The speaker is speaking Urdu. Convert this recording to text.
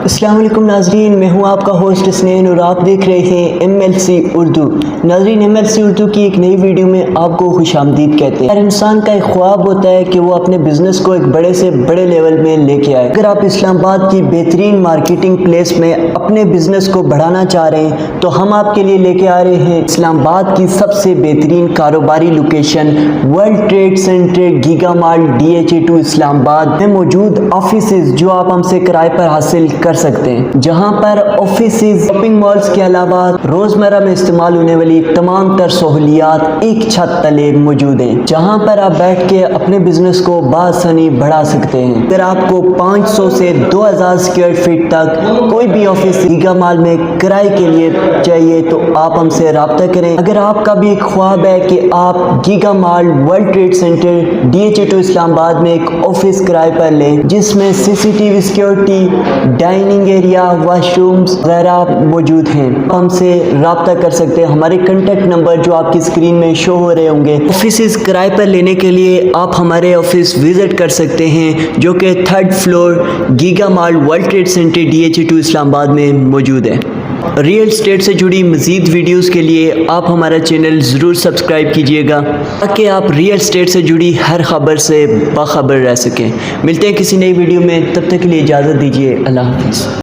السلام علیکم ناظرین، میں ہوں آپ کا ہوسٹ اسنین اور آپ دیکھ رہے ہیں MLC اردو۔ ناظرین، MLC اردو کی ایک نئی ویڈیو میں آپ کو خوش آمدید کہتے ہیں۔ ہر انسان کا ایک خواب ہوتا ہے کہ وہ اپنے بزنس کو ایک بڑے سے بڑے لیول میں لے کے آئے۔ اگر آپ اسلام آباد کی بہترین مارکیٹنگ پلیس میں اپنے بزنس کو بڑھانا چاہ رہے ہیں تو ہم آپ کے لیے لے کے آ رہے ہیں اسلام آباد کی سب سے بہترین کاروباری location world trade centre Giga mall DHA2 Islamabad میں موجود آفیسز جو آپ ہم سے کرائے پر حاصل کر سکتے ہیں، جہاں پر آفیسز شاپنگ مالز کے علاوہ روزمرہ میں استعمال ہونے والی تمام تر سہولیات ایک چھت تلے موجود ہیں، جہاں پر آپ بیٹھ کے اپنے بزنس کو بآسانی بڑھا سکتے ہیں۔ اگر آپ کو 500 سے 2000 اسکوائر فٹ تک کوئی بھی آفس گیگا مال میں کرائے کے لیے چاہیے تو آپ ہم سے رابطہ کریں۔ اگر آپ کا بھی ایک خواب ہے کہ آپ گیگا مال world trade centre DHA2 Islamabad میں ایک آفس کرائے پر لیں جس میں CCTV security, dining area, wash rooms وغیرہ موجود ہیں، ہم سے رابطہ کر سکتے ہیں۔ ہمارے کنٹیکٹ نمبر جو آپ کی اسکرین میں شو ہو رہے ہوں گے۔ آفیسز کرائے پر لینے کے لیے آپ ہمارے آفس وزٹ کر سکتے ہیں جو کہ 3rd فلور گیگا مال world trade centre DHA2 Islamabad میں موجود ہے۔ ریئل اسٹیٹ سے جڑی مزید ویڈیوز کے لیے آپ ہمارا چینل ضرور سبسکرائب کیجیے گا تاکہ آپ ریئل اسٹیٹ سے جڑی ہر خبر سے باخبر رہ سکیں۔ ملتے ہیں کسی نئی ویڈیو میں، تب تک کے لیے اجازت دیجیے۔ اللہ حافظ۔